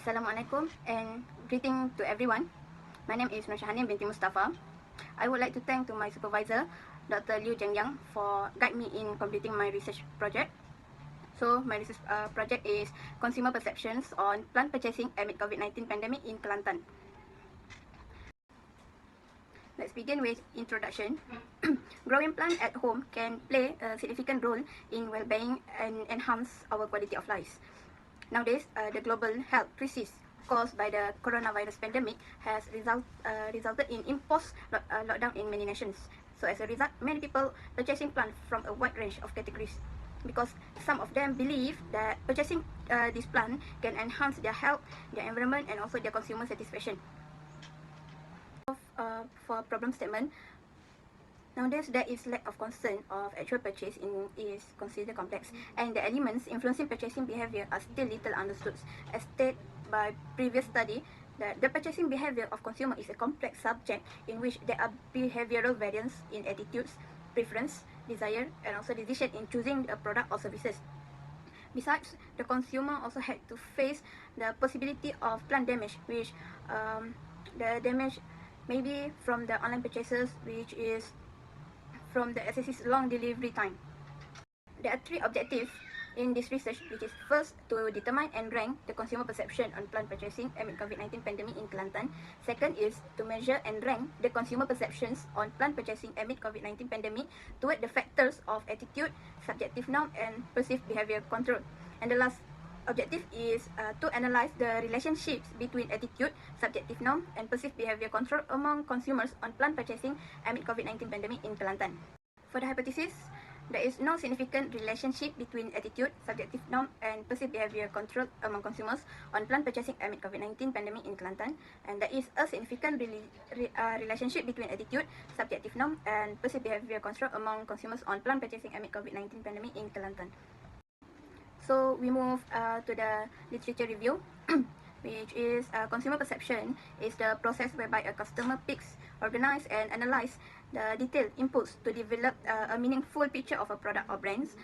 Assalamualaikum and greeting to everyone. My name is Nur Shahanin binti Mustafa. I would like to thank to my supervisor, Dr. Liu Zhengyang, for guide me in completing my research project. So my research project is consumer perceptions on plant purchasing amid COVID-19 pandemic in Kelantan. Let's begin with introduction. Growing plant at home can play a significant role in well-being and enhance our quality of life. Nowadays, the global health crisis caused by the coronavirus pandemic has resulted in imposed lockdown in many nations. So as a result, many people purchasing plants from a wide range of categories, because some of them believe that purchasing this plant can enhance their health, their environment, and also their consumer satisfaction. For problem statement, nowadays, there is lack of concern of actual purchase is considered complex, and the elements influencing purchasing behavior are still little understood. As stated by previous study, that the purchasing behavior of consumer is a complex subject in which there are behavioral variants in attitudes, preference, desire, and also decision in choosing a product or services. Besides, the consumer also had to face the possibility of plant damage, which the damage may be from the online purchases, which is from the excessive long delivery time. There are three objectives in this research, which is first, to determine and rank the consumer perception on plant purchasing amid COVID-19 pandemic in Kelantan. Second is to measure and rank the consumer perceptions on plant purchasing amid COVID-19 pandemic toward the factors of attitude, subjective norm, and perceived behavior control. And the last objective is to analyze the relationships between attitude, subjective norm, and perceived behavior control among consumers on plant purchasing amid COVID-19 pandemic in Kelantan. For the hypothesis, there is no significant relationship between attitude, subjective norm, and perceived behavior control among consumers on plant purchasing amid COVID-19 pandemic in Kelantan, and there is a significant relationship between attitude, subjective norm, and perceived behavior control among consumers on plant purchasing amid COVID-19 pandemic in Kelantan. So we move to the literature review, which is consumer perception is the process whereby a customer picks, organize, and analyze the detailed inputs to develop a meaningful picture of a product or brands.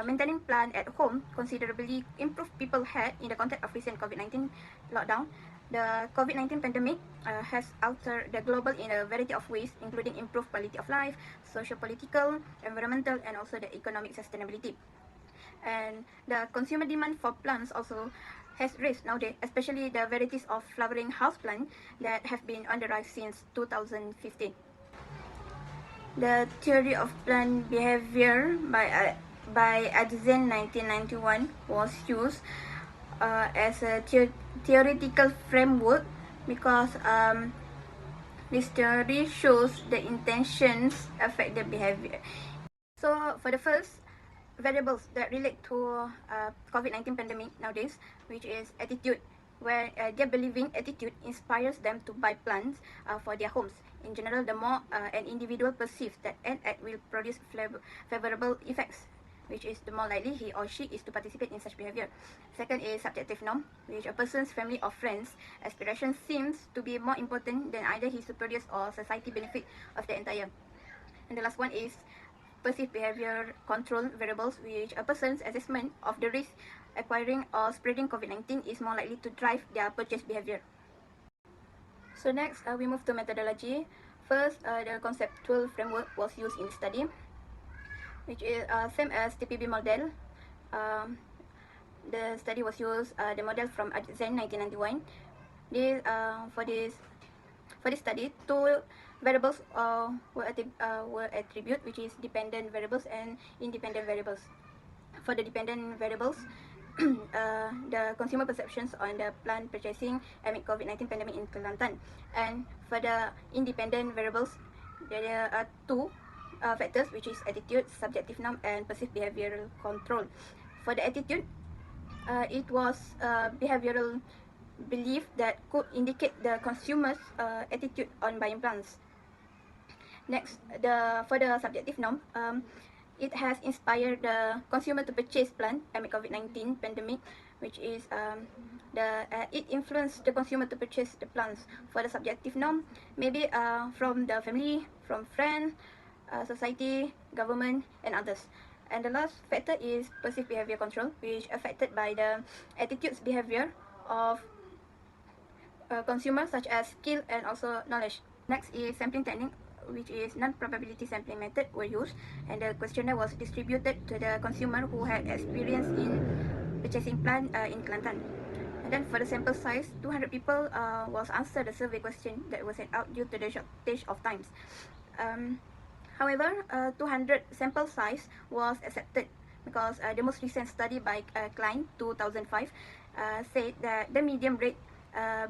Maintaining plant at home considerably improved people's health in the context of recent COVID-19 lockdown. The COVID-19 pandemic has altered the global in a variety of ways, including improved quality of life, social-political, environmental, and also the economic sustainability. And the consumer demand for plants also has raised nowadays, especially the varieties of flowering houseplant that have been on the rise since 2015. The theory of plant behavior by Adzen 1991 was used as a theoretical framework because this theory shows the intentions affect the behavior. So for the first variables that relate to COVID-19 pandemic nowadays, which is attitude, where their believing attitude inspires them to buy plants for their homes. In general, the more an individual perceives that an act will produce favorable effects, which is the more likely he or she is to participate in such behavior. Second is subjective norm, which a person's family or friends' aspiration seems to be more important than either his superiors or society benefit of the entire. And the last one is perceived behavior control variables, which a person's assessment of the risk acquiring or spreading COVID-19 is more likely to drive their purchase behavior. So next, we move to methodology. First, the conceptual framework was used in the study, which is same as TPB model. The study was used the model from Adzen 1991. For this study, two variables were attributed, which is dependent variables and independent variables. For the dependent variables, the consumer perceptions on the plant purchasing amid COVID-19 pandemic in Kelantan. And for the independent variables, there are two factors, which is attitude, subjective norm, and perceived behavioral control. For the attitude, it was behavioral belief that could indicate the consumer's attitude on buying plants. Next, for the subjective norm, it has inspired the consumer to purchase plant amid COVID-19 pandemic, which is it influenced the consumer to purchase the plants. For the subjective norm, maybe from the family, from friends, society, government, and others. And the last factor is perceived behavior control, which affected by the attitudes behavior of consumers, such as skill and also knowledge. Next is sampling technique, which is non-probability sampling method were used, and the questionnaire was distributed to the consumer who had experience in purchasing plant in Kelantan. And then for the sample size, 200 people was answered the survey question that was sent out due to the shortage of times. However, 200 sample size was accepted because the most recent study by Klein 2005 said that the medium rate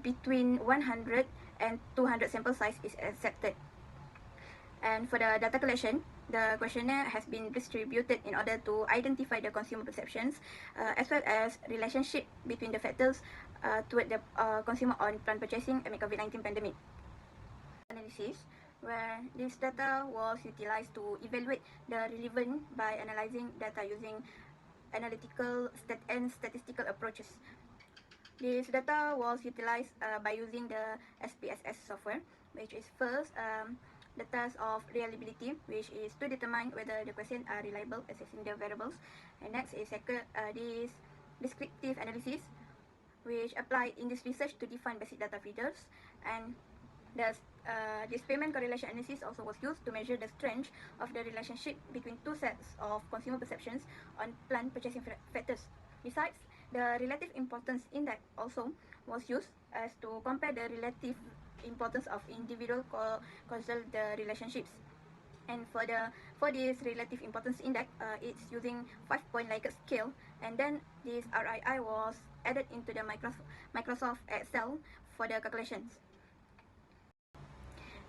between 100 and 200 sample size is accepted. And for the data collection, the questionnaire has been distributed in order to identify the consumer perceptions as well as relationship between the factors toward the consumer on plant purchasing amid COVID-19 pandemic. Analysis, where this data was utilized to evaluate the relevance by analyzing data using analytical and statistical approaches. This data was utilized by using the SPSS software, which is first the test of reliability, which is to determine whether the questions are reliable, assessing the variables. And next is second, this descriptive analysis, which applied in this research to define basic data features. And this payment correlation analysis also was used to measure the strength of the relationship between two sets of consumer perceptions on plant purchasing factors. Besides, the relative importance index also was used as to compare the relative importance of individual causal relationships. And for this relative importance index, it's using 5-point Likert scale, and then this RII was added into the Microsoft Excel for the calculations.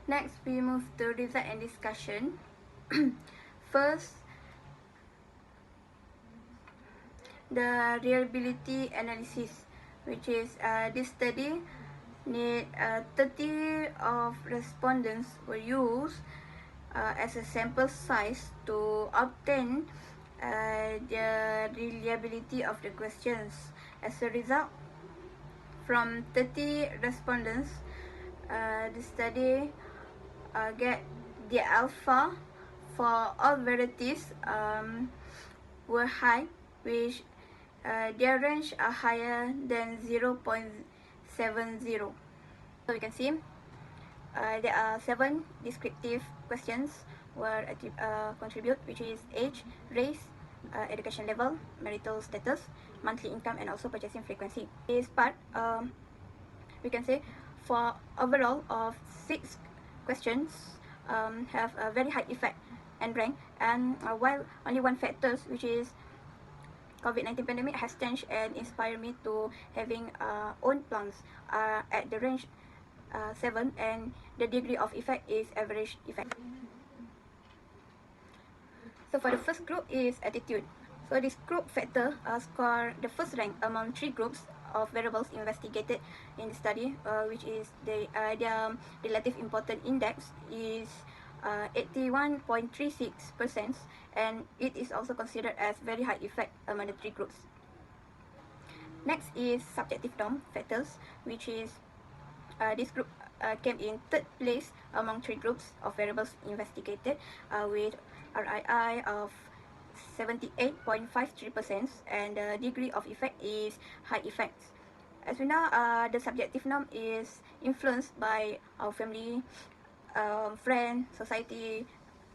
Next, we move to result and discussion. First, the reliability analysis, which is this study need 30 of respondents were used as a sample size to obtain the reliability of the questions. As a result, from 30 respondents, the study get the alpha for all varieties were high, which their range are higher than 0.70. So we can see there are 7 descriptive questions were contribute, which is age, race, education level, marital status, monthly income, and also purchasing frequency. This part, we can say for overall of 6 questions have a very high effect and rank, and while only one factors, which is COVID-19 pandemic, has changed and inspired me to having own plants at the range 7, and the degree of effect is average effect. So for the first group is attitude. So this group factor score the first rank among 3 groups of variables investigated in the study, which is their relative importance index is 81.36%, and it is also considered as very high effect among the 3 groups. Next is subjective norm factors, which is this group came in 3rd place among 3 groups of variables investigated with RII of 78.53%, and the degree of effect is high effect. As we know, the subjective norm is influenced by our family, friend, society,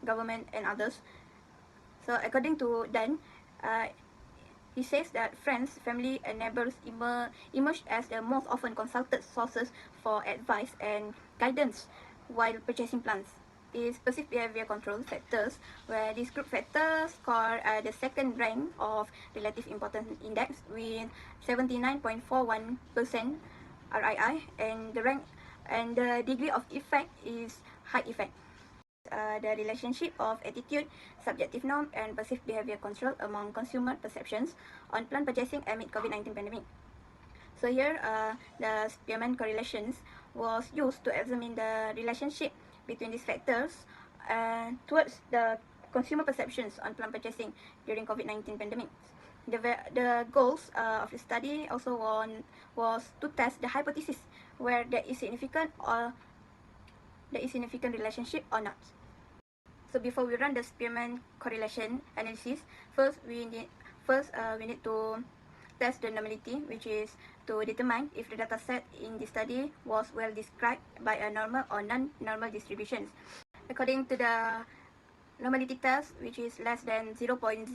government, and others. So according to Dan, he says that friends, family, and neighbors emerged as the most often consulted sources for advice and guidance while purchasing plants. Is perceived behavior control factors, where this group factors score the 2nd rank of relative importance index with 79.41% RII, and the rank and the degree of effect is high effect. The relationship of attitude, subjective norm, and perceived behavior control among consumer perceptions on plant purchasing amid COVID-19 pandemic. So here, the Spearman correlations was used to examine the relationship between these factors towards the consumer perceptions on plant purchasing during COVID-19 pandemic. The goals of the study also was to test the hypothesis where there is significant relationship or not. So before we run the Spearman correlation analysis, first we need to test the normality, which is to determine if the data set in the study was well described by a normal or non-normal distributions. According to the normality test, which is less than 0.05,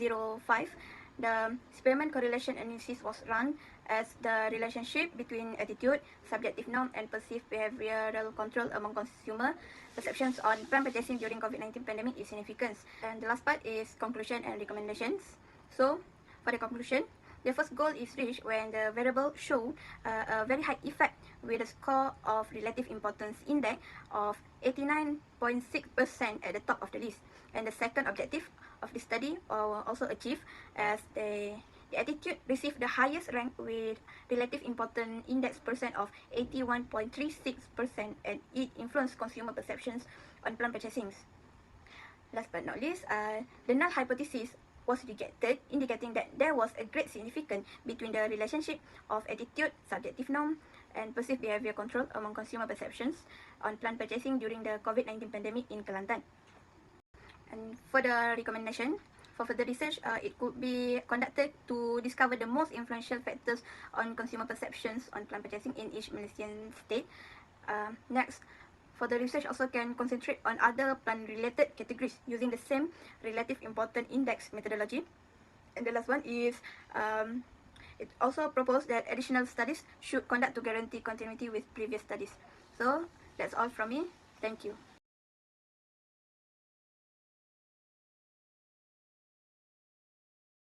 the Spearman correlation analysis was run as the relationship between attitude, subjective norm, and perceived behavioral control among consumer perceptions on plant purchasing during COVID-19 pandemic is significant. And the last part is conclusion and recommendations. So, for the conclusion, the first goal is reached when the variable showed a very high effect with a score of relative importance index of 89.6% at the top of the list. And the second objective of the study also achieved as the attitude received the highest rank with relative importance index percent of 81.36%, and it influenced consumer perceptions on plant purchasing. Last but not least, the null hypothesis was rejected, indicating that there was a great significance between the relationship of attitude, subjective norm, and perceived behavior control among consumer perceptions on plant purchasing during the COVID-19 pandemic in Kelantan. And for the recommendation, for further research, it could be conducted to discover the most influential factors on consumer perceptions on plant purchasing in each Malaysian state. Next, for the research also can concentrate on other plant-related categories using the same relative importance index methodology. And the last one is, it also proposed that additional studies should conduct to guarantee continuity with previous studies. So, that's all from me. Thank you.